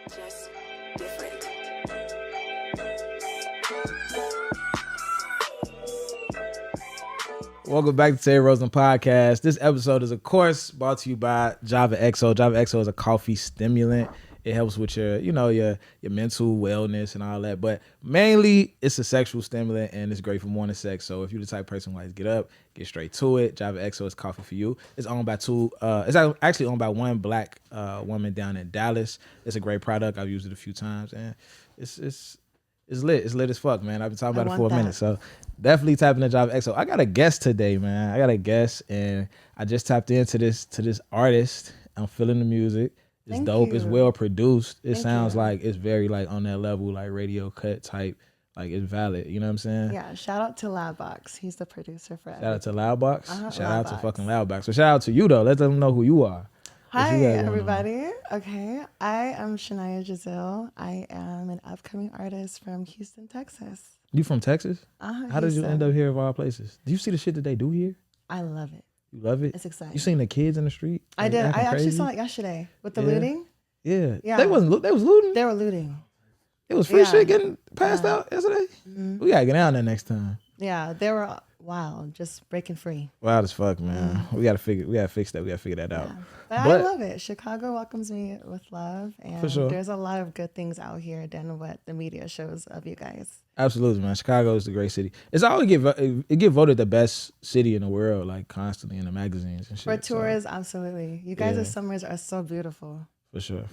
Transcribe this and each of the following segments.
Just different. Welcome back to Terry Rosen Podcast. This episode is, of course, brought to you by Java XO. Java XO is a coffee stimulant. It helps with your mental wellness and all that. But mainly, it's a sexual stimulant, and it's great for morning sex. So if you're the type of person who likes to get up, get straight to it, Java XO is coffee for you. It's owned by it's actually owned by one black woman down in Dallas. It's a great product. I've used it a few times, and it's lit. It's lit as fuck, man. I've been talking about it for a minute. So definitely tap into Java XO. I got a guest today, man. And I just tapped into this artist. I'm feeling the music. It's dope. It's well produced. It sounds like it's very like on that level, like radio cut type. Like it's valid. You know what I'm saying? Yeah. Shout out to Loudbox. He's the producer for everything. Shout out to Loudbox. Shout out to Loudbox. fucking Loudbox. So shout out to you though. Let them know who you are. Hi everybody. Okay. I am Shania Juzil. I am an upcoming artist from Houston, Texas. You from Texas? How did you end up here of all places? Do you see the shit that they do here? I love it. You love it? It's exciting. You seen the kids in the street? I did. I actually crazy? saw it yesterday with the looting. Yeah. Yeah. They was looting. They were looting. It was free shit getting passed out yesterday. Mm-hmm. We gotta get down there next time. Yeah, they were wild, just breaking free. Wild as fuck, man. We gotta fix that. We gotta figure that out. But I love it. Chicago welcomes me with love, and for sure. There's a lot of good things out here than what the media shows of you guys. Absolutely, man. Chicago is a great city. It's always get voted the best city in the world, like constantly in the magazines and shit. For tourists, absolutely. You guys' summers are so beautiful. For sure.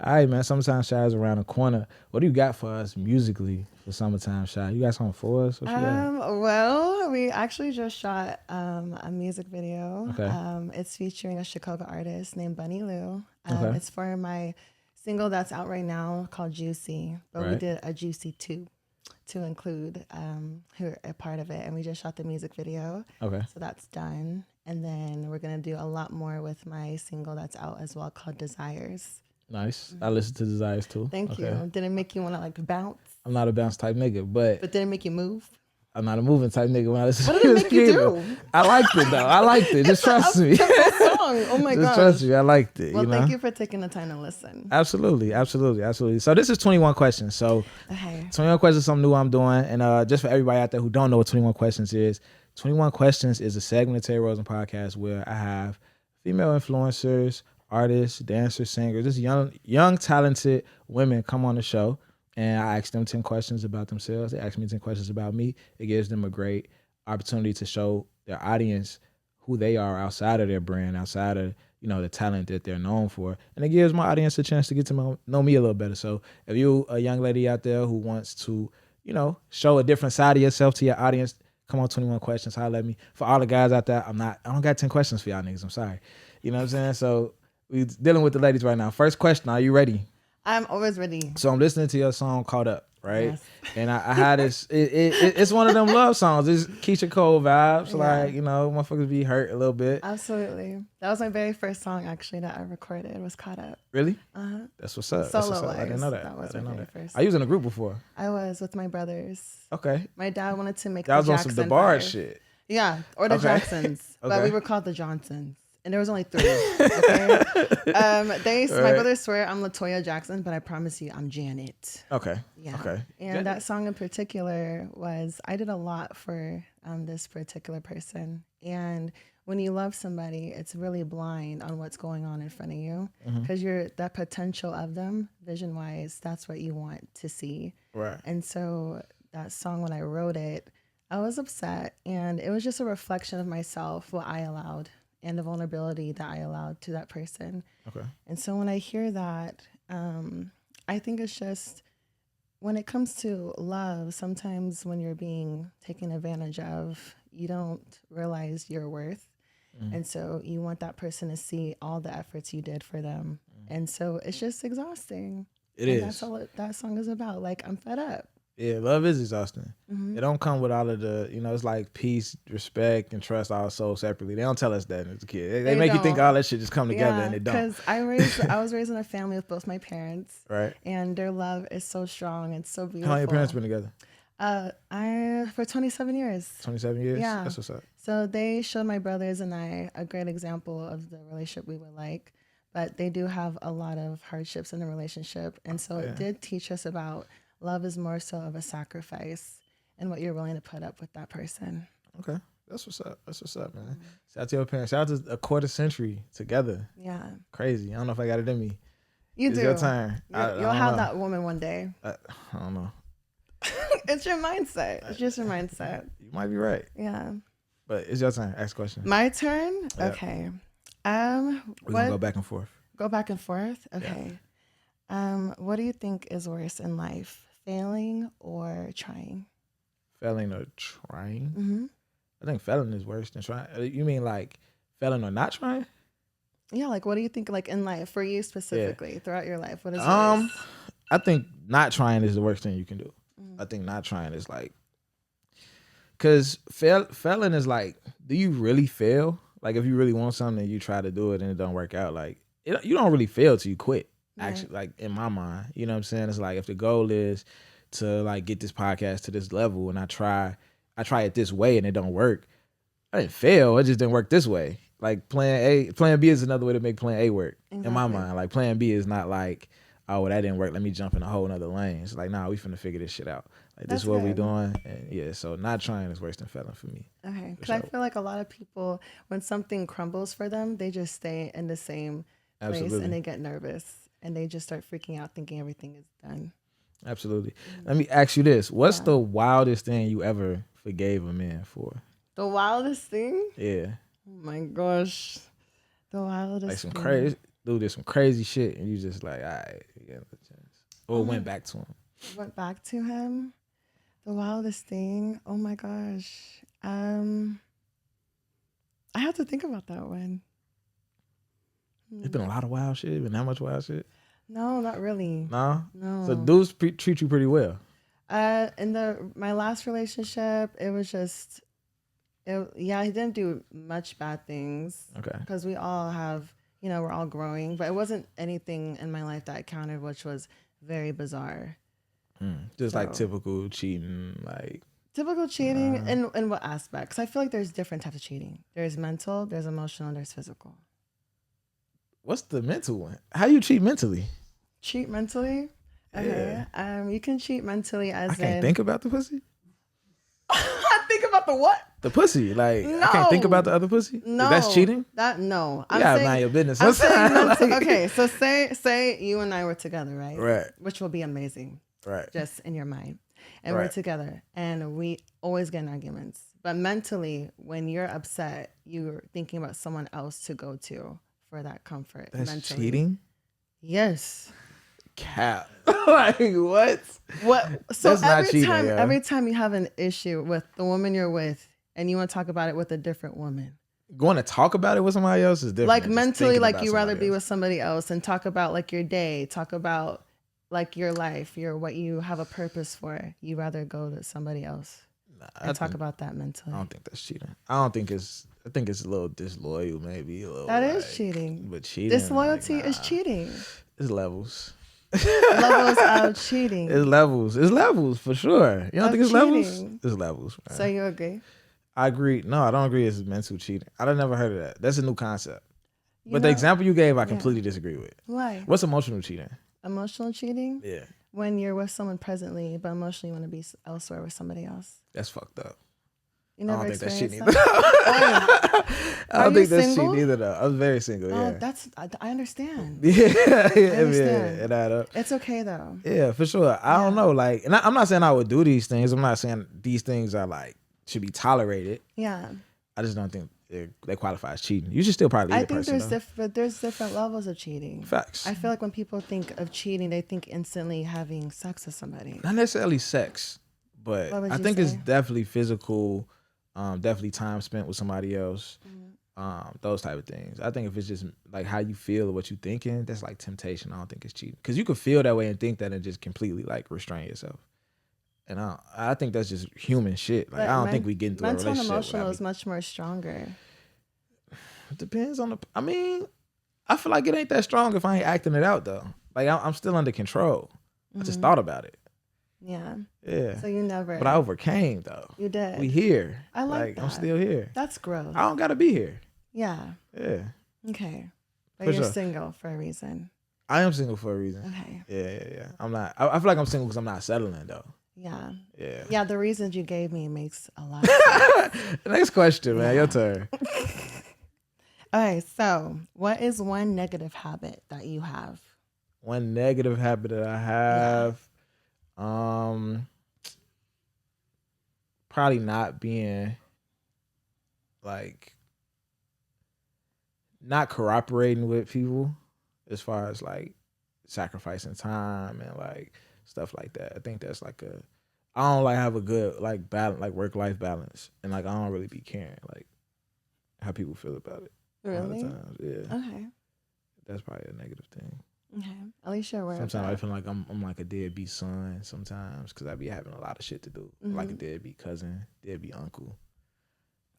All right, man. Summertime Shy is around the corner. What do you got for us musically for Summertime Shy? You got something for us? Well, we actually just shot a music video. Okay. It's featuring a Chicago artist named Bunny Lou. Okay. It's for my single that's out right now called Juicy, but we did a Juicy 2 to include her a part of it, and we just shot the music video. Okay. So that's done. And then we're going to do a lot more with my single that's out as well called Desires. Nice. I listen to Desires too. Thank you. Did it make you want to like bounce? I'm not a bounce type nigga, but did it make you move? I'm not a moving type nigga when I listen what to did it make you do? I liked it though. I liked it. Just trust me. Song. Oh my god. Just trust me. I liked it. Well, thank you for taking the time to listen. Absolutely. So this is 21 questions. So 21 questions is something new I'm doing. And just for everybody out there who don't know what 21 questions is, 21 Questions is a segment of Terry Rosen Podcast where I have female influencers, artists, dancers, singers, just young, talented women come on the show, and I ask them 10 questions about themselves. They ask me 10 questions about me. It gives them a great opportunity to show their audience who they are outside of their brand, outside of the talent that they're known for, and it gives my audience a chance to get to know me a little better. So if you're a young lady out there who wants to, show a different side of yourself to your audience, come on, 21 Questions, holler at me. For all the guys out there, I don't got 10 questions for y'all niggas. I'm sorry. You know what I'm saying? So we dealing with the ladies right now. First question, are you ready? I'm always ready. So I'm listening to your song Caught Up, right? Yes. And I had this, it's one of them love songs. It's Keisha Cole vibes. Like, motherfuckers be hurt a little bit. Absolutely. That was my very first song actually that I recorded, was Caught Up. Really? Uh-huh. That's what's up. Solo I didn't know that. That was my very first. I was in a group before. I was with my brothers. Okay. My dad wanted to make that the was Jackson on some DeBarge 5. shit. Yeah, or the Jacksons. Okay. But we were called the Johnsons. And there was only 3. Okay? My brothers swear I'm LaToya Jackson, but I promise you I'm Janet. Okay. Yeah. Okay. And that song in particular I did a lot for this particular person. And when you love somebody, it's really blind on what's going on in front of you, because you're that potential of them, vision wise, that's what you want to see. Right. And so that song, when I wrote it, I was upset, and it was just a reflection of myself, what I allowed, and the vulnerability that I allowed to that person. Okay. And so when I hear that, I think it's just, when it comes to love, sometimes when you're being taken advantage of, you don't realize your worth. And so you want that person to see all the efforts you did for them. And so it's just exhausting. It is. That's all that song is about. Like, I'm fed up. Yeah, love is exhausting. It don't come with all of the, it's like peace, respect, and trust all sold separately. They don't tell us that as a kid. They make you think all that shit just come together, and it don't. Because I was raised in a family with both my parents. Right. And their love is so strong and so beautiful. How long your parents been together? For 27 years. 27 years? Yeah. That's what's up. So they showed my brothers and I a great example of the relationship we would like. but they do have a lot of hardships in the relationship. And so it did teach us about love is more so of a sacrifice and what you're willing to put up with that person. Okay. That's what's up. That's what's up, man. Shout out to your parents. Shout out to a quarter century together. Yeah. Crazy. I don't know if I got it in me. You It's do. your turn. You'll have that woman one day. I don't know. It's your mindset. It's just your mindset. You might be right. Yeah. But it's your turn. Ask a question. My turn? Yep. Okay. We're going to go back and forth. Go back and forth? Okay. Yeah. What do you think is worse in life? Failing or trying? Failing or trying? Mm-hmm. I think failing is worse than trying. You mean like failing or not trying? Yeah, like what do you think like in life for you specifically throughout your life? What is worse? I think not trying is the worst thing you can do. I think not trying is like, because failing is like, do you really fail? Like if you really want something and you try to do it and it don't work out, like you don't really fail till you quit. Actually, like in my mind, you know what I'm saying? It's like if the goal is to like get this podcast to this level and I try it this way and it don't work, I didn't fail. It just didn't work this way. Like plan B is another way to make plan A work. Exactly. In my mind, like plan B is not like, oh, well, that didn't work. Let me jump in a whole nother lane. It's like, nah, we finna figure this shit out. Like this is what we doing. And so not trying is worse than failing for me. Okay, because I feel like a lot of people, when something crumbles for them, they just stay in the same place and they get nervous and they just start freaking out thinking everything is done. Absolutely. Let me ask you this. What's the wildest thing you ever forgave a man for? The wildest thing? Yeah. Oh my gosh. The wildest like some thing. crazy dude did some crazy shit and you just like, all right, you get a chance. Or went back to him. Went back to him. The wildest thing. Oh my gosh. I have to think about that one. It's been a lot of wild shit. Been that much wild shit? No, not really. No? No. So dudes treat you pretty well. In my last relationship, it was just, he didn't do much bad things. Okay. Because we all have, we're all growing, but it wasn't anything in my life that counted, which was very bizarre. Just like typical cheating, like. Typical cheating in what aspect? Because I feel like there's different types of cheating. There's mental, there's emotional, and there's physical. What's the mental one? How you cheat mentally? Cheat mentally? Okay. Yeah. You can cheat mentally as I can't think about the pussy. I think about the what? The pussy. Like no. I can't think about the other pussy. No, that's cheating. No. You gotta mind your business. Okay, so say you and I were together, right? Right. Which will be amazing. Right. Just in your mind, and we're together, and we always get in arguments. But mentally, when you're upset, you're thinking about someone else to go to for that comfort. That's mentally. Cheating. Yes. Cap. Like what? What? So that's every time you have an issue with the woman you're with, and you want to talk about it with a different woman, going to talk about it with somebody else is different. Like mentally, like you rather be with somebody else and talk about like your day, talk about like your life, what you have a purpose for. You rather go to somebody else and talk about that mentally. I don't think that's cheating. I think it's a little disloyal, maybe. That is cheating. But cheating. Disloyalty is cheating. It's levels. Levels of cheating. It's levels for sure. You don't think it's cheating. Levels? It's levels. Man. So you agree? I agree. No, I don't agree. It's mental cheating. I've never heard of that. That's a new concept. But the example you gave, I completely disagree with. Why? What's emotional cheating? Emotional cheating? Yeah. When you're with someone presently, but emotionally you want to be elsewhere with somebody else. That's fucked up. You never I don't think that's cheating either. I don't think that's cheating either, though. I was very single. I understand. Yeah, it add up. It's okay though. Yeah, for sure. I don't know, like, and I'm not saying I would do these things. I'm not saying these things are like should be tolerated. Yeah. I just don't think they qualify as cheating. You should still probably leave the person. There's different levels of cheating. Facts. I feel like when people think of cheating, they think instantly having sex with somebody. Not necessarily sex, but I think it's definitely physical. Definitely time spent with somebody else. Those type of things. I think if it's just like how you feel or what you thinking, that's like temptation. I don't think it's cheating because you could feel that way and think that and just completely like restrain yourself. And I think that's just human shit. Like I don't think we get into a relationship. Mental and emotional is much more stronger. It depends on I feel like it ain't that strong if I ain't acting it out though. Like I'm still under control. I just thought about it. Yeah. Yeah. So you never. But I overcame though. You did. We here. I like that. I'm still here. That's growth. I don't gotta be here. Yeah. Yeah. Okay. But For you're sure. single for a reason. I am single for a reason. Okay. Yeah. I'm not. I feel like I'm single because I'm not settling though. Yeah. Yeah. Yeah, the reasons you gave me makes a lot of sense. Next question, man. Your turn. Okay, so what is one negative habit that you have? One negative habit that I have, probably not being like not cooperating with people as far as like sacrificing time and like stuff like that. I think that's like I don't like have a good like balance, like work life balance, and like I don't really be caring like how people feel about it. A lot of Really? times, yeah. Okay. That's probably a negative thing. Okay. At least you're aware of Sometimes I that. feel like I'm like a deadbeat son sometimes because I be having a lot of shit to do. Like a deadbeat cousin, deadbeat uncle.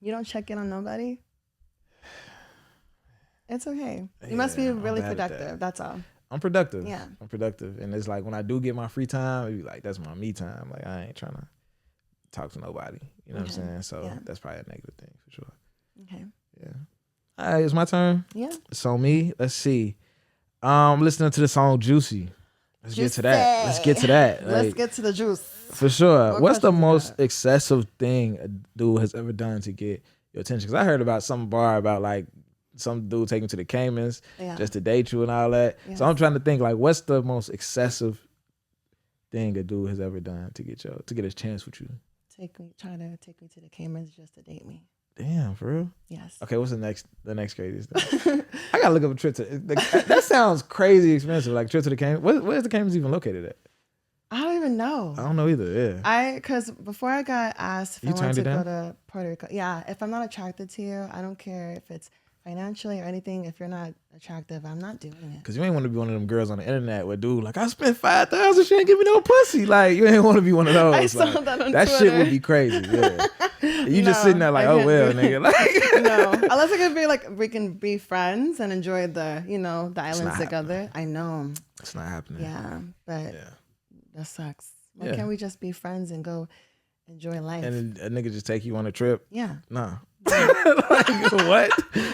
You don't check in on nobody? It's okay. You must be really productive. That's all. I'm productive. Yeah. I'm productive. And it's like when I do get my free time, it be like, that's my me time. Like I ain't trying to talk to nobody. You know what I'm saying? So that's probably a negative thing for sure. Okay. Yeah. All right, it's my turn. Yeah. It's on me. Let's see. Listening to the song Juicy. Let's get to that. Let's get to the juice. For sure. What What's the question you most got? excessive thing a dude has ever done to get your attention? Because I heard about some bar about like some dude taking to the Caymans just to date you and all that. Yes. So I'm trying to think like, what's the most excessive thing a dude has ever done to get his chance with you? Trying to take me to the Caymans just to date me. Damn, for real? Yes. Okay, what's the next craziest thing? I gotta look up a trip to. That sounds crazy expensive. Like trip to the Caymans. Where's the Caymans even located at? I don't even know. I don't know either. Yeah. Because before I got asked if You I wanted to turned it go to Puerto Rico, if I'm not attracted to you, I don't care if it's financially or anything. If you're not attractive, I'm not doing it. Cause you ain't want to be one of them girls on the internet where dude like I spent $5,000, she ain't give me no pussy. Like you ain't want to be one of those. I saw like, that on that Twitter. shit would be crazy. Yeah. You just sitting there like, oh well, nigga. Like no, unless it could be like we can be friends and enjoy the the islands together. I know it's not happening. Yeah, but that sucks. Why can't we just be friends and go enjoy life? And a nigga just take you on a trip? Yeah. Nah. Like what?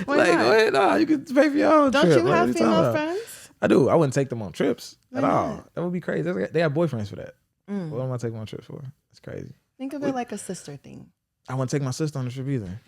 Why like not? what? No, you can pay for your own Don't trip. you have female friends? I do. I wouldn't take them on trips Why at not? all. That would be crazy. They have boyfriends for that. What am I taking on trips for? It's crazy. Think of it like a sister thing. I wouldn't take my sister on the trip either.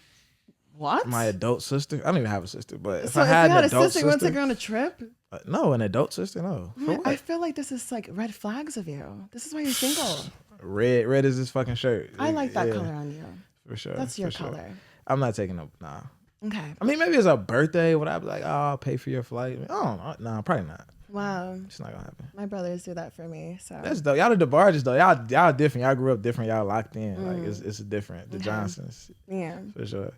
What? My adult sister? I don't even have a sister, but if So I had an a adult sister, you want to take her on a trip? no, an adult sister, no. For what? I feel like this is like red flags of you. This is why you're single. Red is this fucking shirt. I like that color on you. For sure. That's your for sure. color. I'm not taking no, nah. Okay. I mean, maybe it's a birthday. Would I be like, oh, I'll pay for your flight? I don't know. Nah, probably not. Wow. It's not gonna happen. My brothers do that for me. So That's dope. Y'all the DeBarges though. Y'all different. Y'all grew up different. Y'all locked in. Like it's different. The Johnsons. Yeah. For sure.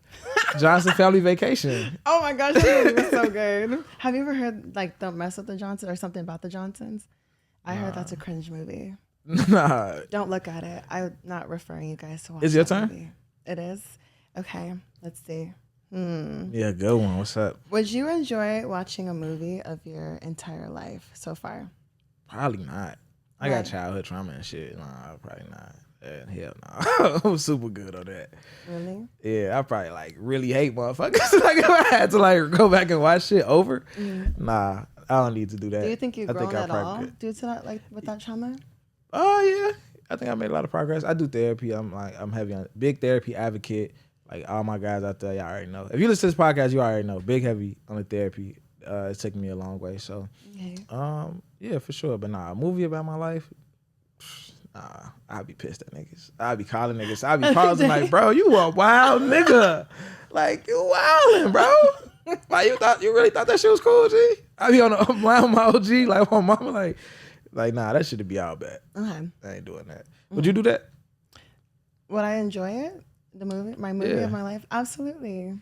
Johnson Family Vacation. Oh my gosh, that movie was so good. Have you ever heard like Don't Mess with the Johnsons or something about the Johnsons? I heard that's a cringe movie. Nah. Don't look at it. I'm not referring you guys to watch Is it your that turn? movie. It is? Okay. Let's see. Yeah, good one. What's up? Would you enjoy watching a movie of your entire life so far? Probably not. I Right. got childhood trauma and shit. Nah, probably not. Hell no. I'm super good on that. Really? Yeah, I probably like really hate motherfuckers. Like if I had to like go back and watch shit over, nah, I don't need to do that. Do you think you've I grown I at probably all could. due to that, like with that trauma? Oh yeah, I think I made a lot of progress. I do therapy. I'm heavy on big therapy advocate. Like all my guys out there, y'all already know. If you listen to this podcast, you already know. Big heavy on the therapy. It's taken me a long way. So, Okay. yeah, for sure. But nah, a movie about my life. Nah, I'd be pissed at niggas. I'd be calling niggas. I'd be pausing like, bro, you a wild nigga. Like you wildin', bro. Like you really thought that shit was cool, G? I be on my OG, like my mama, like nah, that shit'd be all bad. Okay. I ain't doing that. Would you do that? Would I enjoy it? My movie Yeah. of my life? Absolutely.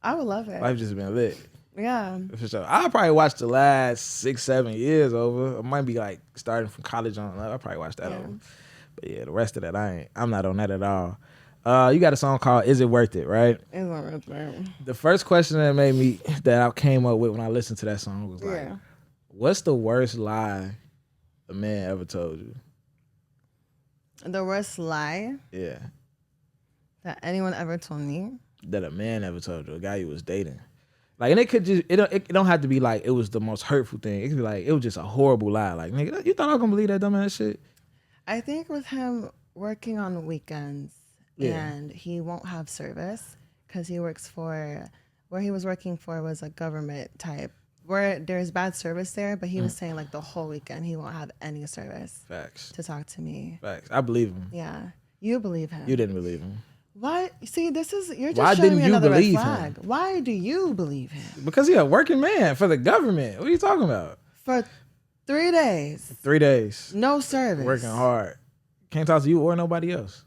I would love it. Life just been lit. Yeah. For sure. I'll probably watch the last 6-7 years over. It might be like starting from college on. I'll probably watch that over. But yeah, the rest of that I'm not on that at all. You got a song called "Is It Worth It?" Right? It's not worth it. The first question that I came up with when I listened to that song was like, "What's the worst lie a man ever told you?" The worst lie Yeah, that anyone ever told me. that a man ever told you, a guy you was dating. Like, and it could just it don't have to be like it was the most hurtful thing. It could be like it was just a horrible lie. Like, nigga, you thought I was gonna believe that dumbass shit? I think with him working on weekends and he won't have service because he works for where he was working for was a government type where there's bad service there, but he was saying like the whole weekend he won't have any service. Facts. To talk to me. Facts. I believe him. Yeah. You believe him. You didn't believe him. Why? See, you're just Why showing didn't me you another red believe flag. him? Why do you believe him? Because he a working man for the government. What are you talking about? For 3 days. 3 days. No service. Working hard. Can't talk to you or nobody else.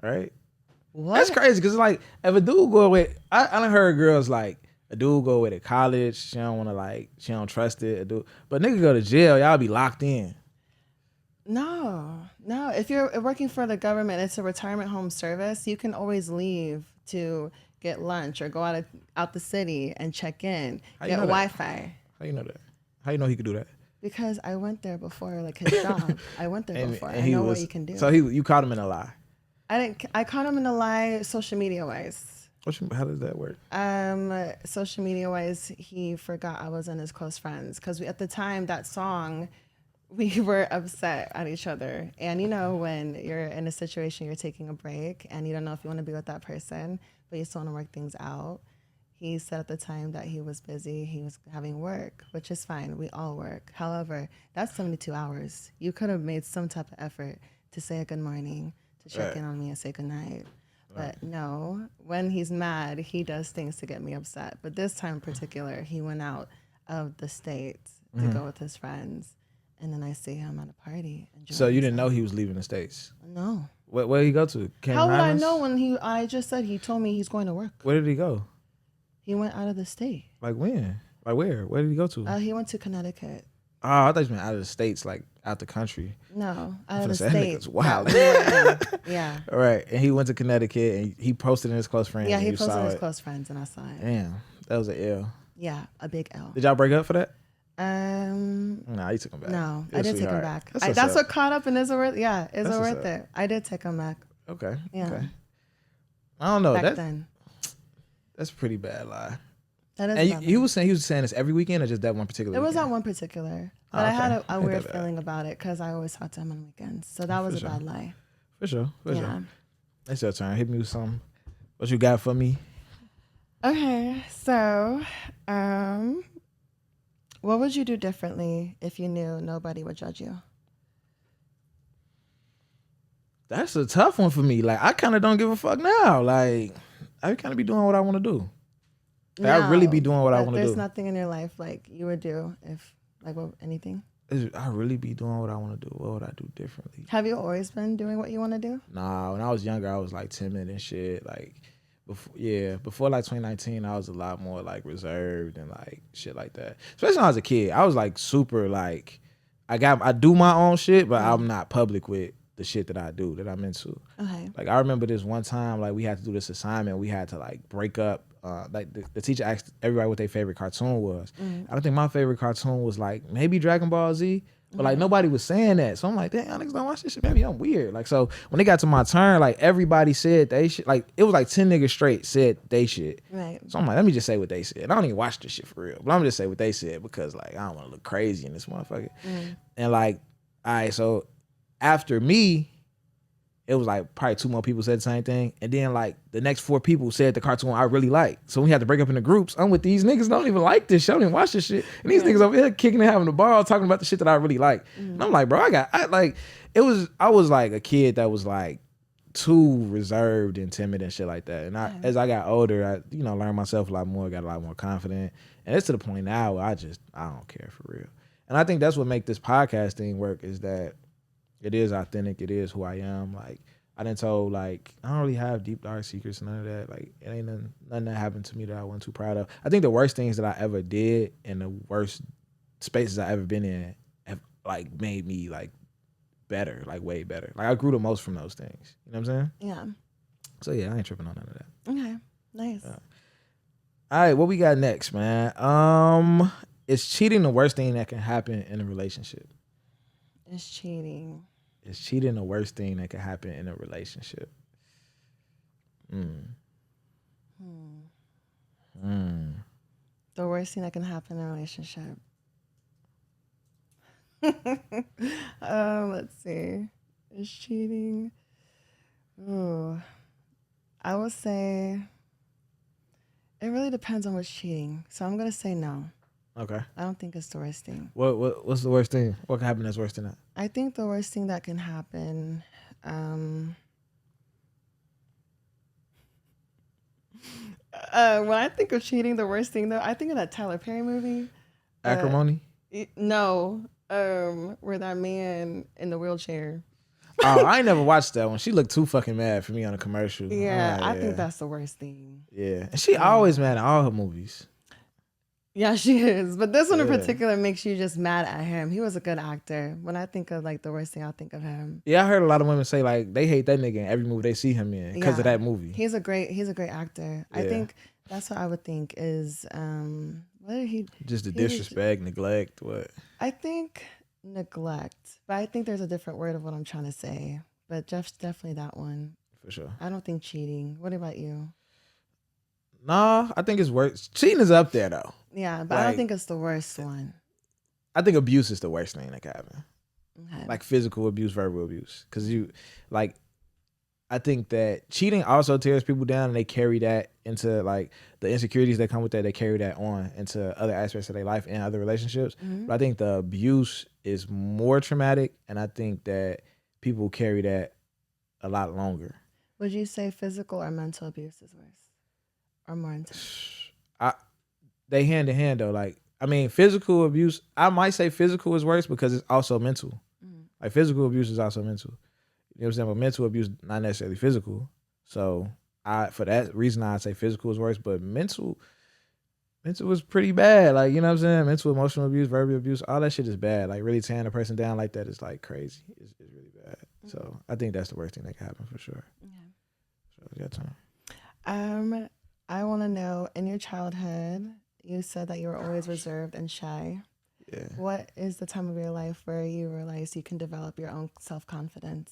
Right? What? That's crazy because it's like if a dude go with I done heard girls like a dude go away to college, she don't want to like she don't trust it. A dude, but nigga go to jail, y'all be locked in. No. If you're working for the government, it's a retirement home service. You can always leave to get lunch or go out the city and check in, get Wi-Fi. How you know that? How you know he could do that? Because I went there before, like his job. I went there before. I know what you can do. So you caught him in a lie. I caught him in a lie, social media wise. How does that work? Social media wise, he forgot I was in his close friends because at the time that song, we were upset at each other. And you know when you're in a situation, you're taking a break and you don't know if you want to be with that person, but you still want to work things out. He said at the time that he was busy, he was having work, which is fine. We all work. However, that's 72 hours. You could have made some type of effort to say a good morning, to check in on me and say good night. But no, when he's mad, he does things to get me upset. But this time in particular, he went out of the state to go with his friends. And then I see him at a party. So you didn't know he was leaving the States? No. Where did he go to? How would I know when I just said he told me he's going to work? Where did he go? He went out of the state. Like when? Like where? Where did he go to? He went to Connecticut. Oh, I thought you meant out of the States, like out the country. No, out of the States. Wow. Yeah. All right. And he went to Connecticut and he posted in his close friends. Yeah, he posted in his close friends and I saw it. Damn. That was an L. Yeah, a big L. Did y'all break up for that? Nah, you took him back. No, I did take him back. That's what caught up and is it worth? Yeah, is it worth it? I did take him back. Okay. Yeah. Okay. I don't know. Back then. That's a pretty bad lie. That is. And he was saying this every weekend or just that one particular? It was weekend? that one particular, but I had a weird feeling about it because I always talked to him on weekends, so that was a bad lie. For sure. Sure. It's your turn. Hit me with something. What you got for me? Okay, so, what would you do differently if you knew nobody would judge you? That's a tough one for me. Like, I kind of don't give a fuck now. Like, I kind of be doing what I want to do. Like, I really be doing what I want to do. There's nothing in your life like you would do if, like, anything? I really be doing what I want to do. What would I do differently? Have you always been doing what you want to do? Nah, when I was younger, I was like timid and shit. Like, before like 2019, I was a lot more like reserved and like shit like that. Especially when I was a kid, I was like super like, I do my own shit, but I'm not public with the shit that I do that I'm into. Okay. Like I remember this one time, like we had to do this assignment. We had to like break up. Like the teacher asked everybody what their favorite cartoon was. I don't think my favorite cartoon was like maybe Dragon Ball Z, but like nobody was saying that. So I'm like, damn, y'all niggas don't watch this shit. Maybe I'm weird. Like so when it got to my turn, like everybody said they shit. Like it was like 10 niggas straight said they shit. Right. So I'm like, let me just say what they said. I don't even watch this shit for real, but I'm gonna just say what they said because like I don't want to look crazy in this motherfucker. And like, all right, so after me, it was like probably 2 more people said the same thing. And then like the next 4 people said the cartoon I really like. So we had to break up into groups. I'm with these niggas that don't even like this shit. I don't even watch this shit. And these niggas over here kicking and having a ball talking about the shit that I really like. And I'm like, bro, I was like a kid that was like too reserved and timid and shit like that. And as I got older, I learned myself a lot more, got a lot more confident. And it's to the point now where I don't care for real. And I think that's what make this podcast thing work is that it is authentic. It is who I am. Like I done told, like I don't really have deep dark secrets, none of that. Like it ain't nothing that happened to me that I wasn't too proud of. I think the worst things that I ever did and the worst spaces I ever been in have like made me like better, like way better. Like I grew the most from those things. You know what I'm saying? Yeah. So yeah, I ain't tripping on none of that. Okay. Nice. All right, what we got next, man? Is cheating the worst thing that can happen in a relationship? Is cheating the worst thing that can happen in a relationship? The worst thing that can happen in a relationship. Let's see. Is cheating? Ooh, I would say it really depends on what's cheating. So I'm gonna say no. Okay. I don't think it's the worst thing. What's the worst thing? What can happen that's worse than that? I think the worst thing that can happen. When I think of cheating, the worst thing though, I think of that Tyler Perry movie. Acrimony? No, where that man in the wheelchair. Oh, I ain't never watched that one. She looked too fucking mad for me on a commercial. Yeah, I think that's the worst thing. Yeah, and she always mad at all her movies. Yeah, she is. But this one in particular makes you just mad at him. He was a good actor. When I think of like the worst thing, I'll think of him. Yeah, I heard a lot of women say like they hate that nigga in every movie they see him in because of that movie. He's a great actor. Yeah. I think that's what I would think is what did he just the disrespect, neglect, what? I think neglect. But I think there's a different word of what I'm trying to say. But Jeff's definitely that one. For sure. I don't think cheating. What about you? Nah, I think it's worse. Cheating is up there though. Yeah, but I don't think it's the worst one. I think abuse is the worst thing that can happen. Okay. Like physical abuse, verbal abuse. Because I think that cheating also tears people down and they carry that into like the insecurities that come with that. They carry that on into other aspects of their life and other relationships. Mm-hmm. But I think the abuse is more traumatic, and I think that people carry that a lot longer. Would you say physical or mental abuse is worse or more intense? They hand in hand though. Like, I mean, physical abuse, I might say physical is worse because it's also mental. Mm-hmm. Like physical abuse is also mental. You know what I'm saying? But mental abuse, not necessarily physical. So for that reason, I'd say physical is worse, but mental was pretty bad. Like, you know what I'm saying? Mental, emotional abuse, verbal abuse, all that shit is bad. Like really tearing a person down like that is like crazy. It's really bad. Mm-hmm. So I think that's the worst thing that can happen for sure. Okay. So it's your turn. I want to know, in your childhood, you said that you were always reserved and shy. Yeah. What is the time of your life where you realize you can develop your own self-confidence?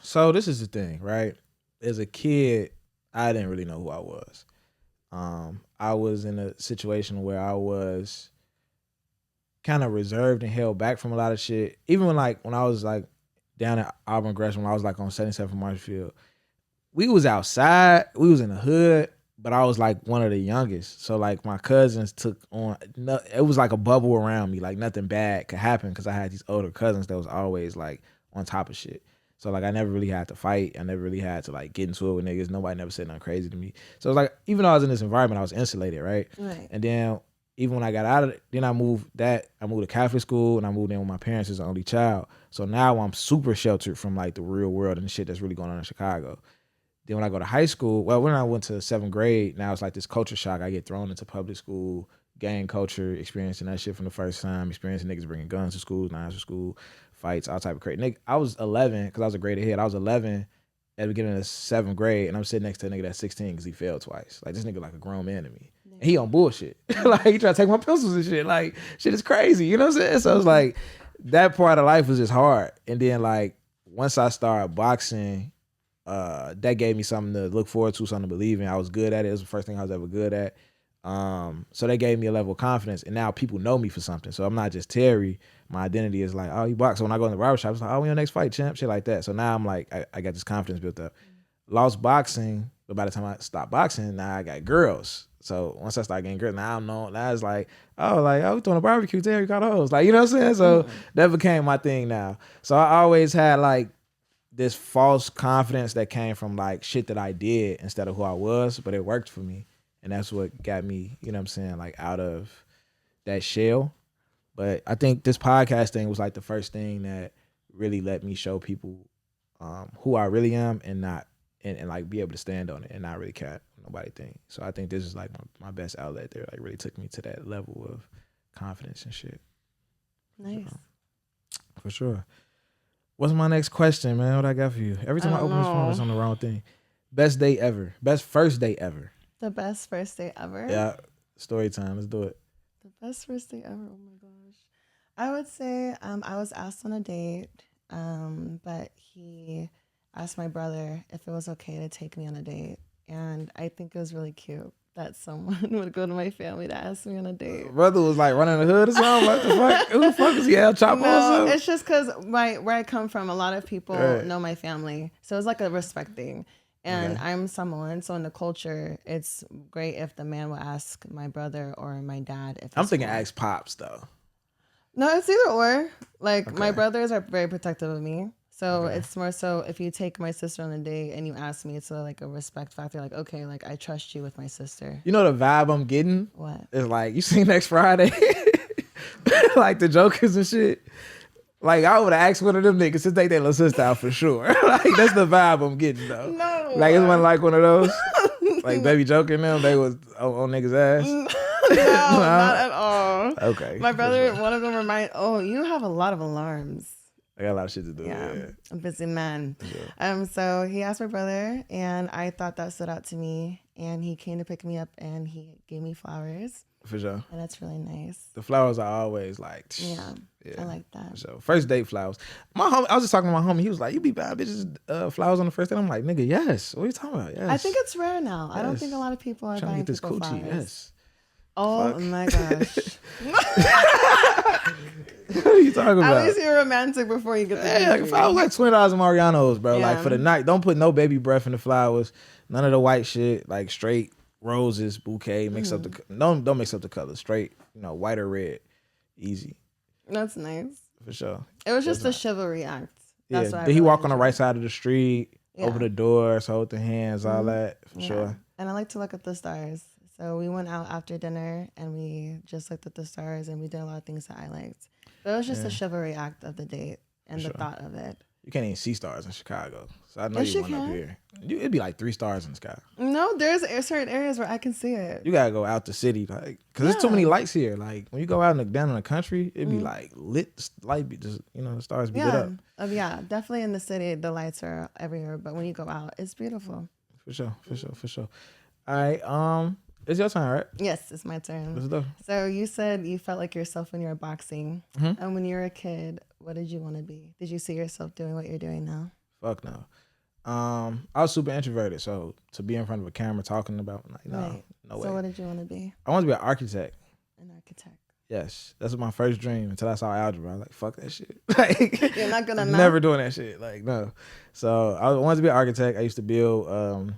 So this is the thing, right? As a kid, I didn't really know who I was. I was in a situation where I was kind of reserved and held back from a lot of shit. Even when I was like down at Auburn Gresham, when I was like on 77th Marshfield, we was outside, we was in the hood, but I was like one of the youngest. So like my cousins took on, it was like a bubble around me. Like nothing bad could happen because I had these older cousins that was always like on top of shit. So like I never really had to fight. I never really had to like get into it with niggas. Nobody never said nothing crazy to me. So it was like, even though I was in this environment, I was insulated, right? And then even when I got out of it, then I moved to Catholic school and I moved in with my parents as an only child. So now I'm super sheltered from like the real world and the shit that's really going on in Chicago. Then when I go to high school, when I went to 7th grade, now it's like this culture shock. I get thrown into public school, gang culture, experiencing that shit from the first time, experiencing niggas bringing guns to schools, knives to school, fights, all type of crazy. Nigga, I was 11 because I was a grade ahead. I was 11 at the beginning of 7th grade, and I'm sitting next to a nigga that's 16 because he failed twice. Like this nigga like a grown man to me. And he on bullshit. Like he try to take my pencils and shit. Like shit is crazy. You know what I'm saying? So it was like that part of life was just hard. And then like once I started boxing, that gave me something to look forward to, something to believe in. I was good at it. It was the first thing I was ever good at. So that gave me a level of confidence, and now people know me for something. So I'm not just Terry. My identity is like, oh, you box. So when I go in the barbershop, it's like, oh, we on next fight, champ, shit like that. So now I'm like, I got this confidence built up. Lost boxing, but by the time I stopped boxing, now I got girls. So once I started getting girls, now I don't know. Now it's like, we throwing a barbecue, Terry got hoes. Like, you know what I'm saying? So that became my thing now. So I always had like this false confidence that came from like shit that I did instead of who I was, but it worked for me. And that's what got me, you know what I'm saying, like out of that shell. But I think this podcast thing was like the first thing that really let me show people who I really am and not, and like be able to stand on it and not really care what nobody think. So I think this is like my best outlet there. Like really took me to that level of confidence and shit. Nice. So, for sure. What's my next question, man? What I got for you? Every time I open this phone, it's on the wrong thing. Best date ever. Best first date ever. The best first date ever? Yeah. Story time. Let's do it. The best first date ever. Oh my gosh. I would say I was asked on a date, but he asked my brother if it was okay to take me on a date. and I think it was really cute that someone would go to my family to ask me on a date. Brother was like running the hood or something. What the fuck? Who the fuck is he? El Chapo? No, it's just because where I come from, a lot of people know my family, so it's like a respect thing. And I'm Samoan, so in the culture, it's great if the man will ask my brother or my dad. If I'm thinking ask pops though. No, it's either or. Like my brothers are very protective of me. So it's more so if you take my sister on a date and you ask me, it's like a respect factor. Like, okay, like I trust you with my sister. You know the vibe I'm getting? What? It's like, you see next Friday? Like the jokers and shit. Like I would have asked one of them niggas to take their little sister out for sure. Like that's the vibe I'm getting though. No. Like it wasn't like one of those. Like Baby Joker and them, they was on niggas' ass. No, not at all. Okay. My brother, one of them you have a lot of alarms. I got a lot of shit to do. Yeah, Yeah. a busy man. Yeah. So he asked my brother, and I thought that stood out to me. And he came to pick me up, and he gave me flowers. For sure. And that's really nice. The flowers are always like, yeah, I like that. For sure. First date flowers. My homie, I was just talking to my homie. He was like, "You be buying bitches flowers on the first date?" I'm like, "Nigga, yes. What are you talking about? Yes." I think it's rare now. Yes. I don't think a lot of people are buying to get this people coochie. flowers. Yes. Oh Fuck. my gosh. What are you talking about? At least you're romantic before you get the like if I was like $20 in Mariano's, bro. Yeah. Like for the night, don't put no baby breath in the flowers. None of the white shit. Like straight roses, bouquet. Mix up the don't mix up the colors. Straight, white or red. Easy. That's nice. For sure. It was just a chivalry act. That's yeah. what Did he walk on the right side of the street? Yeah. Open the doors, hold the hands, all that. For sure. And I like to look at the stars. So we went out after dinner and we just looked at the stars and we did a lot of things that I liked. But it was just a chivalry act of the date and the thought of it. You can't even see stars in Chicago. So I know Yes, you you went up can. here. It'd be like 3 stars in the sky. No, there's certain areas where I can see it. You gotta go out the city, like, cause there's too many lights here. Like when you go out down in the country, it'd be like lit, light, be just the stars be lit up. Yeah, definitely in the city, the lights are everywhere. But when you go out, it's beautiful. For sure. All right, it's your turn, right? Yes, it's my turn. Let's go. So you said you felt like yourself when you were boxing, and when you were a kid, what did you want to be? Did you see yourself doing what you're doing now? Fuck no. I was super introverted, so to be in front of a camera talking about no way. So what did you want to be? I wanted to be an architect. An architect. Yes, that's my first dream until I saw algebra. I was like, fuck that shit. Like, you're not gonna never doing that shit. Like, no. So I wanted to be an architect. I used to build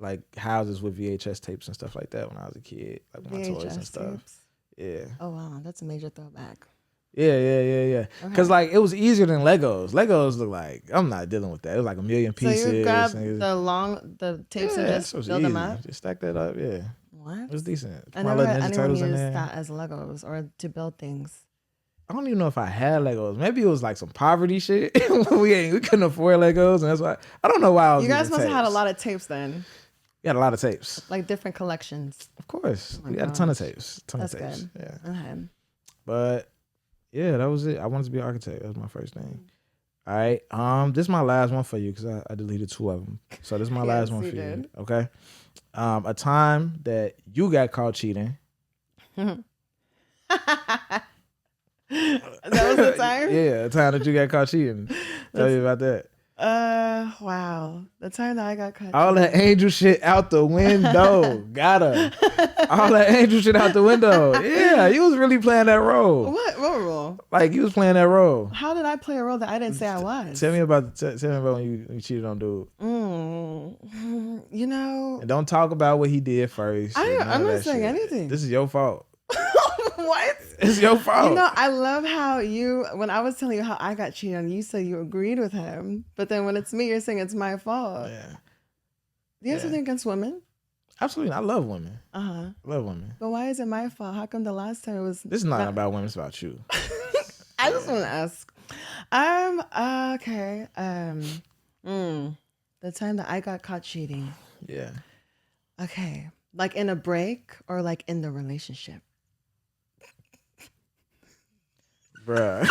like houses with VHS tapes and stuff like that when I was a kid, like my toys and stuff. Tapes? Yeah. Oh wow, that's a major throwback. Yeah. Because like it was easier than Legos. Legos look like I'm not dealing with that. It was like a million pieces. So you grabbed the tapes and just build them up. Just stack that up. Yeah. What? It was decent. I never had anyone use that as Legos or to build things. I don't even know if I had Legos. Maybe it was like some poverty shit. we couldn't afford Legos, and that's why I don't know why I was. You guys must have had a lot of tapes then. We had a lot of tapes. Like different collections. Of course. We had a ton of tapes. That's of tapes. Good. Yeah. Okay. But yeah, that was it. I wanted to be an architect. That was my first thing. All right. This is my last one for you because I deleted 2 of them. So this is my last one for you. Okay. A time that you got caught cheating. That was the time? Yeah, a time that you got caught cheating. Tell me about that. Wow. The time that I got caught. All that angel shit out the window. Got her. All that angel shit out the window. Yeah, you was really playing that role. What role? Like you was playing that role. How did I play a role that I didn't say I was? Tell me about when you cheated on dude. And don't talk about what he did first. I'm not saying anything. This is your fault. What? It's your fault. I love how when I was telling you how I got cheated on, you said you agreed with him. But then when it's me, you're saying it's my fault. Yeah. Do you have something against women? Absolutely. I love women. Uh-huh. I love women. But why is it my fault? How come the last time it was... This is not about women. It's about you. I just want to ask. Okay. The time that I got caught cheating. Yeah. Okay. Like in a break or like in the relationship? Bruh.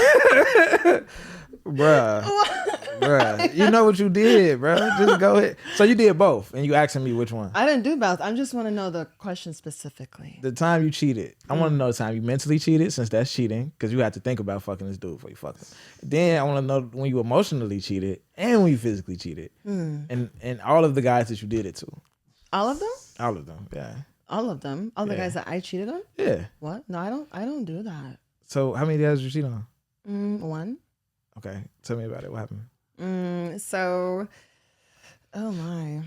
Bruh. You know what you did, bruh. Just go ahead. So you did both, and you asking me which one? I didn't do both. I just want to know the question specifically. The time you cheated. I want to know the time you mentally cheated, since that's cheating, because you have to think about fucking this dude before you fuck him. Then I want to know when you emotionally cheated and when you physically cheated, and all of the guys that you did it to. All of them? All of them, yeah. All of them? All the Yeah. guys that I cheated on? Yeah. What? No, I don't do that. So how many guys did you cheat on? One. Okay, tell me about it. What happened? Oh my.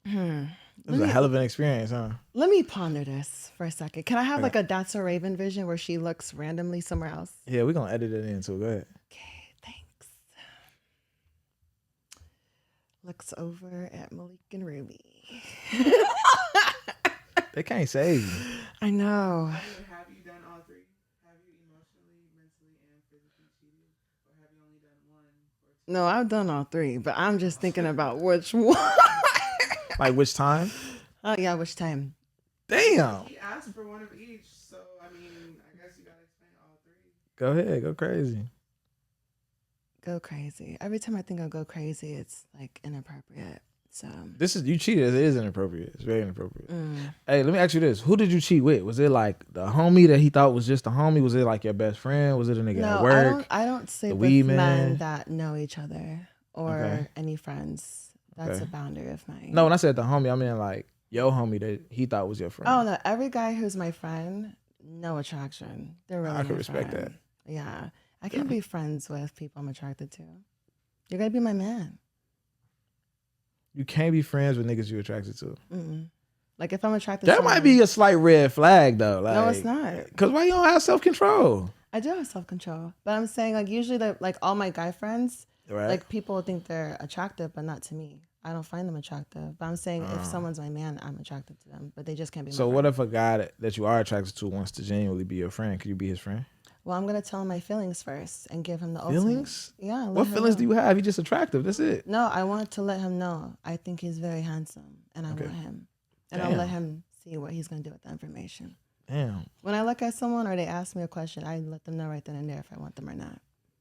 It was a hell of an experience, huh? Let me ponder this for a second. Can I have like a That's So Raven vision where she looks randomly somewhere else? Yeah, we're going to edit it in, so go ahead. Okay, thanks. Looks over at Malik and Ruby. They can't save you. I know. Have you done all three? Have you emotionally, mentally, and physically cheated? Or have you only done one? No, I've done all three, but I'm just thinking about which one. Like which time? Oh, yeah, which time? Damn. He asked for one of each, so I mean, I guess you gotta explain all three. Go ahead, go crazy. Go crazy. Every time I think of go crazy, it's like inappropriate. So This is, you cheated. It is inappropriate. It's very inappropriate. Hey, let me ask you this. Who did you cheat with? Was it like the homie that he thought was just a homie? Was it like your best friend? Was it a nigga at work? I don't sleep The with weed men man? that know each other or Okay. any friends. That's Okay. a boundary of mine. No, when I said the homie, I mean like your homie that he thought was your friend. Oh no, every guy who's my friend, no attraction. They're really I can my respect friend. Yeah. I can be friends with people I'm attracted to. You're gonna be my man. You can't be friends with niggas you attracted to. Like if I'm attracted That to might someone- be a slight red flag though. Like, No, it's not. Cause why you don't have self-control? I do have self-control. But I'm saying like usually like all my guy friends, Right. like people think they're attractive, but not to me. I don't find them attractive. But I'm saying if someone's my man, I'm attracted to them. But they just can't be my So friend. what if a guy that you are attracted to wants to genuinely be your friend? Could you be his friend? Well, I'm gonna tell him my feelings first and give him the Feelings? ultimate. Yeah. let What him feelings know. do you have? He's just attractive. That's it. No, I want to let him know. I think he's very handsome, and I want him. And I'll Damn. let him see what he's gonna do with the information. Damn. When I look at someone or they ask me a question, I let them know right then and there if I want them or not.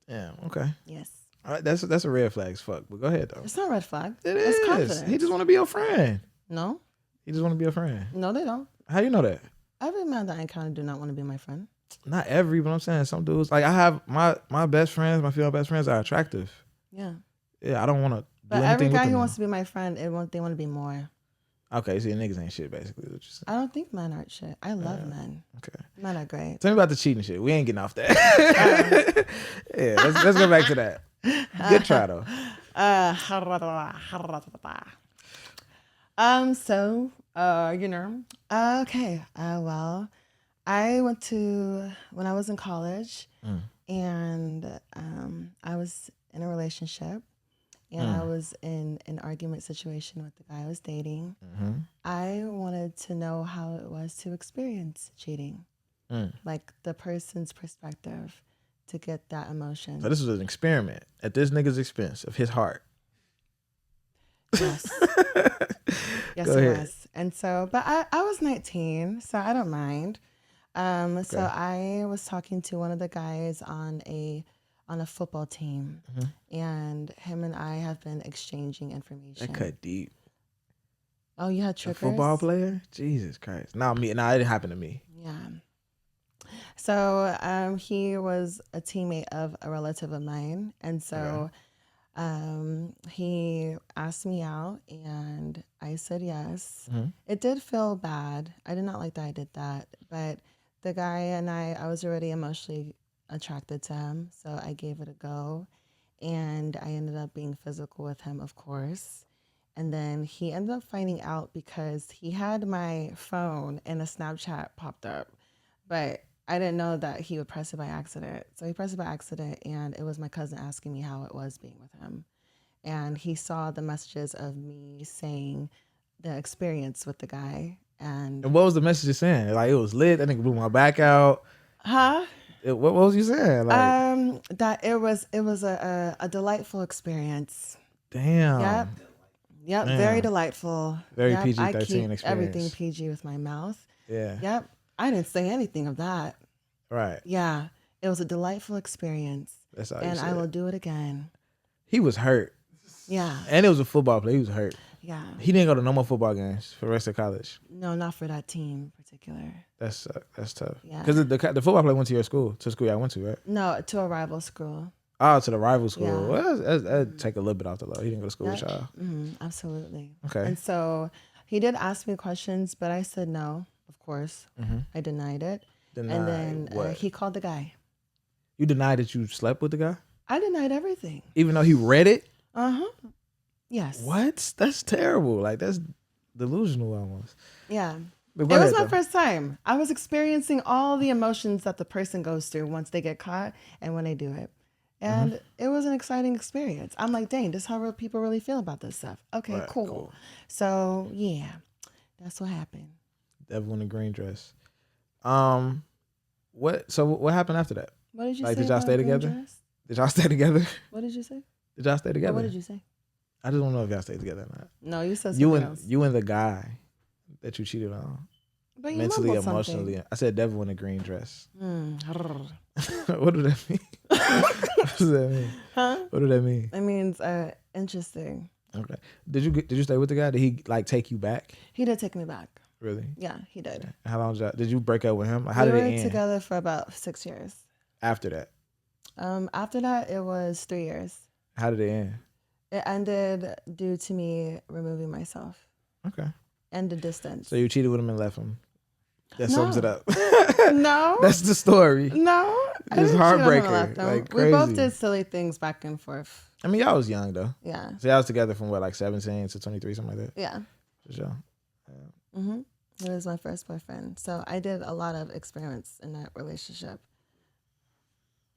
Damn. Okay. Yes. All right, that's a red flag as fuck. But go ahead though. It's not a red flag. It It's is. confidence. He just want to be your friend. No, He just want to be a friend. no, they don't. How you know that? Every man that I encounter do not want to be my friend. Not every, but I'm saying some dudes. Like I have my best friends, my female best friends are attractive. Yeah. Yeah, I don't want to do But anything every with guy them who now. wants to be my friend, they want to be more. Okay, so your niggas ain't shit basically. Is what you're saying. I don't think men aren't shit. I love men. Okay. Men are great. Tell me about the cheating shit. We ain't getting off that. Yeah, let's go back to that. Good try though. Okay. Well, I went to when I was in college, and I was in a relationship, and I was in an argument situation with the guy I was dating. I wanted to know how it was to experience cheating, like the person's perspective, to get that emotion. So this was an experiment at this nigga's expense of his heart. Yes. Yes, Go it ahead. was. And so, but I was 19, so I don't mind. So I was talking to one of the guys on a football team, and him and I have been exchanging information. That cut deep. Oh, you had A triggers? football player? Jesus Christ. Nah, it didn't happen to me. Yeah. So he was a teammate of a relative of mine, and so he asked me out, and I said yes. It did feel bad. I did not like that I did that, but the guy and I was already emotionally attracted to him, so I gave it a go, and I ended up being physical with him, of course. And then he ended up finding out because he had my phone and a Snapchat popped up, but I didn't know that he would press it by accident. So he pressed it by accident, and it was my cousin asking me how it was being with him. And he saw the messages of me saying the experience with the guy. And And what was the message saying? Like it was lit. That nigga blew my back out. What was you saying? Like that it was a delightful experience. damn. Yep, Damn. very delightful. Very Yep, PG-13 I keep experience. everything PG with my mouth. Yeah. Yep, I didn't say anything of that. Right. Yeah, it was a delightful experience, That's all and you I said. will do it again. He was hurt. Yeah, And it was a football player. He was hurt. yeah. He didn't go to no more football games for the rest of college. No, not for that team in particular. That's tough. Yeah. Because the football player went to your school, to the school y'all went to, right? No, to a rival school. Oh, to the rival school. Yeah. Well, that'd take a little bit off the load. He didn't go to school with y'all. Absolutely. Okay. And so He did ask me questions, but I said no, of course. I denied it. And then what? he called the guy. You denied that you slept with the guy? I denied everything. Even though he read it? Yes. What? That's terrible. Like, that's delusional almost. Yeah. But It go was ahead, my though. first time. I was experiencing all the emotions that the person goes through once they get caught and when they do it. And it was an exciting experience. I'm like, dang, this is how people really feel about this stuff. Okay, Right, cool. So, yeah, that's what happened. Devil in the green dress. What happened after that? What did you Like, say? did y'all about stay green together? dress? Did y'all stay together? What did you say? Did y'all stay together? What did you say? I just don't know if y'all stayed together or not. No, you said something else. You and the guy that you cheated on. But you Mentally, mumbled emotionally. I said devil in a green dress. something. What do that mean? What does that mean? Huh? What do that mean? It means interesting. Okay. Did you stay with the guy? Did he like take you back? He did take me back. Really? Yeah, he did. How long did you break up with him? How we did were it end? together for about 6 years. After that? After that, it was 3 years. How did it end? It ended due to me removing myself Okay. and the distance. So you cheated with him and left him. That No. sums it up. No. That's the story. No. I It's didn't cheat on him and heartbreaker, left him. like We both crazy. did silly things back and forth. I mean, y'all was young though. Yeah. So y'all was together from what, like 17 to 23, something like that? Yeah. For sure. It was my first boyfriend. So I did a lot of experiments in that relationship.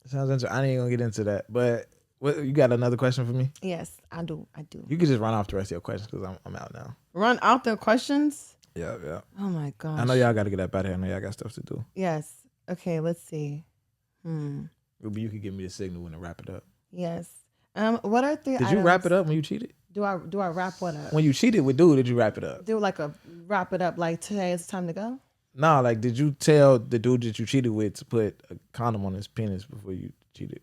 Sounds interesting. I ain't gonna get into that. But you got another question for me? Yes, I do. You could just run off the rest of your questions because I'm out now. Run out the questions? Yeah. Oh my gosh. I know y'all got to get up out of here. I know y'all got stuff to do. Yes. Okay, let's see. But you could give me the signal when to wrap it up. Yes. What are 3 items? Did you wrap it up when you cheated? Do I wrap what up? When you cheated with dude, did you wrap it up? Do like a wrap it up like today is time to go? No, like did you tell the dude that you cheated with to put a condom on his penis before you cheated?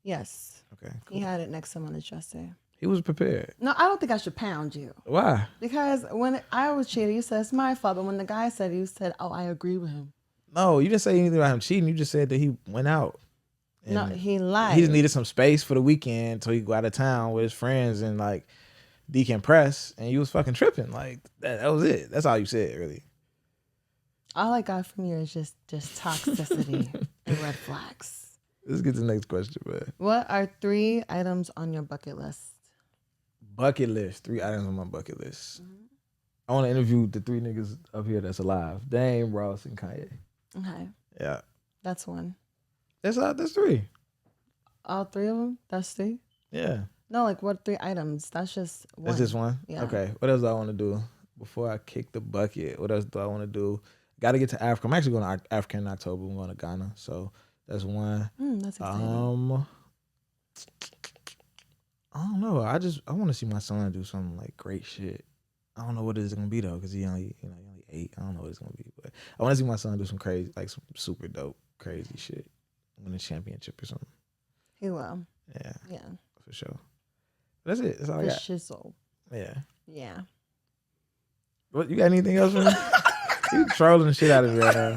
Yes. Okay. He had it next to him on his dresser. He was prepared. No, I don't think I should pound you. Why? Because when I was cheating, you said it's my fault. But when the guy said it, you said, oh, I agree with him. No, you didn't say anything about him cheating. You just said that he went out. No, he lied. He just needed some space for the weekend so he could go out of town with his friends and like decompress. And you was fucking tripping. Like that was it. That's all you said, really. All I got from you is just toxicity and red flags. Let's get to the next question, man. What are 3 items on your bucket list? Bucket list. 3 items on my bucket list. I want to interview the 3 niggas up here that's alive. Dame, Ross, and Kanye. Okay. Yeah. That's 1. That's 3. All 3 of them? That's 3? Yeah. No, like what 3 items? That's just 1. That's just 1? Yeah. Okay. What else do I want to do before I kick the bucket? What else do I want to do? Got to get to Africa. I'm actually going to Africa in October. I'm going to Ghana. So that's 1. That's exciting. I don't know. I want to see my son do some like great shit. I don't know what it's gonna be though, because he only 8. I don't know what it's gonna be, but I want to see my son do some crazy, like some super dope, crazy shit, win a championship or something. He will. Yeah, Yeah. for sure. That's it. That's all I The got. shizzle. Yeah. Yeah. What you got? Anything else for me? You trolling the shit out of me right now.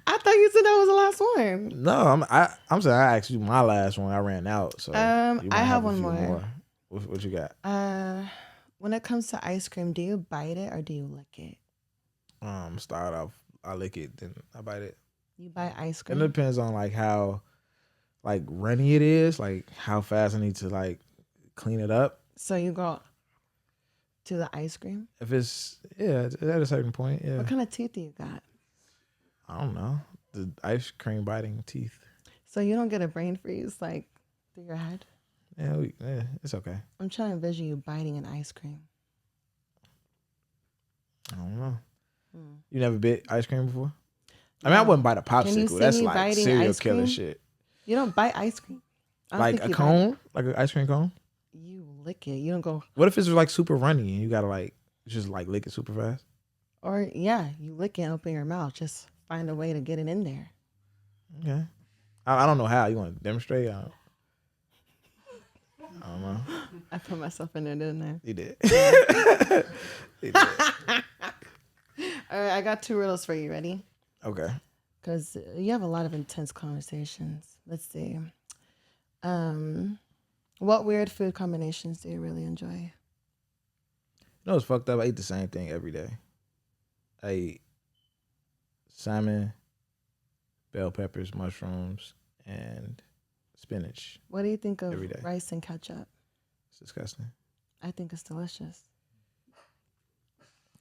I thought you said that was the last one. No, I'm saying I asked you my last one. I ran out. So you might I have a one few more. What you got? When it comes to ice cream, do you bite it or do you lick it? Start off, I lick it, then I bite it. You bite ice It cream? depends on like how like runny it is, like how fast I need to like clean it up. So you go to the ice cream? If it's at a certain point, yeah. What kind of teeth do you got? I don't know. The ice cream biting teeth. So you don't get a brain freeze like through your head? Yeah, it's okay. I'm trying to envision you biting an ice cream. I don't know. You never bit ice cream before? I mean, I wouldn't bite a Can you popsicle. see That's me like biting serial ice killer cream? shit. You don't bite ice cream. I don't Like think a you bite cone, like an ice cream cone. it. You lick it. You don't go, What if it's like super runny and you gotta like just like lick it super fast? or yeah, you lick it and open your mouth. Just find a way to get it in there. Okay. I don't know how. You want to demonstrate? I don't know. I put myself in there, didn't I? You did. You did. All right, I got 2 riddles for you. Ready? Okay. Because you have a lot of intense conversations. Let's see. What weird food combinations do you really enjoy? know what's fucked up? I eat the same thing every day. I eat salmon, bell peppers, mushrooms, and spinach. What do you think of every day. rice and ketchup? It's disgusting. I think it's delicious.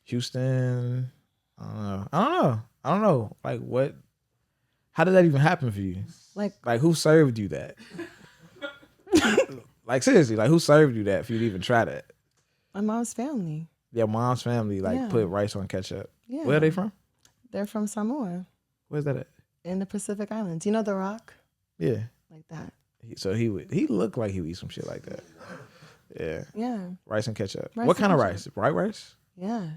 Houston, I don't know. Like what? How did that even happen for you? Like who served you that? Like seriously, like who served you that for you to even try that? my mom's family. Your mom's family put rice on ketchup. Yeah. Where are they from? They're from Samoa. Where's that at? In the Pacific Islands. You know The Rock? Yeah. Like that. So he looked like he would eat some shit like that. Yeah. Yeah. Rice and ketchup. Rice What and kind of ketchup. rice? White rice? Yeah.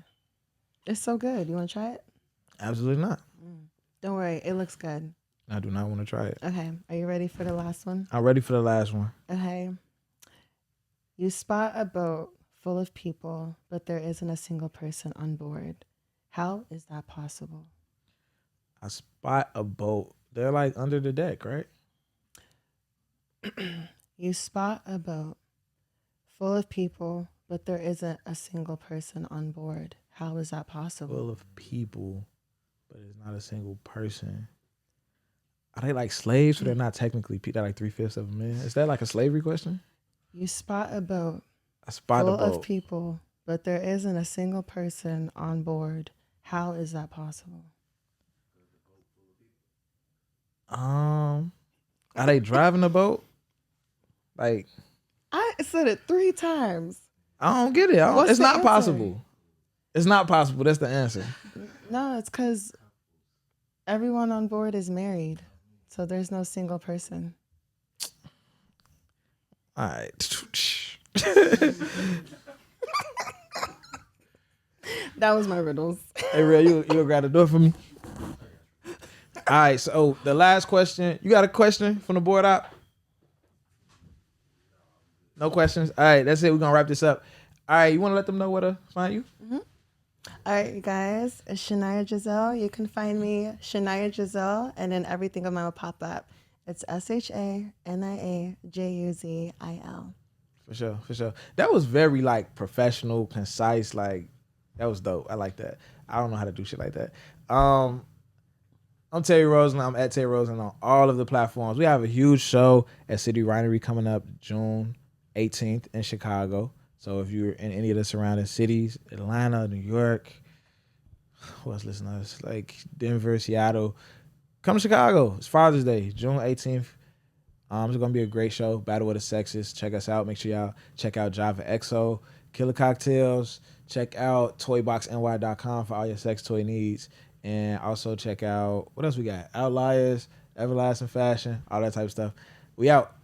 It's so good. You want to try it? Absolutely not. Don't worry. It looks good. I do not want to try it. Okay. Are you ready for the last one? I'm ready for the last one. Okay. You spot a boat full of people, but there isn't a single person on board. How is that possible? I spot a boat. They're like under the deck, right? You spot a boat full of people, but there isn't a single person on board. How is that possible? Full of people, but it's not a single person. Are they like slaves? So they're not technically people. They're like 3/5 of a man. Is that like a slavery question? You spot a boat I spot full a boat. of people, but there isn't a single person on board. How is that possible? Are they driving a boat? Like, I said it 3 times. I don't get it. What's It's the not answer? possible. It's not possible. That's the answer. No, it's because everyone on board is married. So there's no single person. All right. That was my riddles. Hey, Real, you gonna grab the door for me? All right. So the last question. You got a question from the board out? No questions. All right. That's it. We're gonna wrap this up. All right. You want to let them know where to find you? All right, you guys, it's Shania Juzil. You can find me Shania Juzil, and then everything of mine will pop up. It's SHANIAJUZIL. For sure. That was very like professional, concise. Like that was dope. I like that. I don't know how to do shit like that. I'm Terry Rosen. I'm at Terry Rosen on all of the platforms. We have a huge show at City Winery coming up June 18th in Chicago. So if you're in any of the surrounding cities, Atlanta, New York, who else listening to us? Like Denver, Seattle, come to Chicago. It's Father's Day, June 18th. It's going to be a great show. Battle of the Sexes. Check us out. Make sure y'all check out Java XO, Killer Cocktails. Check out toyboxny.com for all your sex toy needs. And also check out, what else we got? Outliers, Everlasting Fashion, all that type of stuff. We out.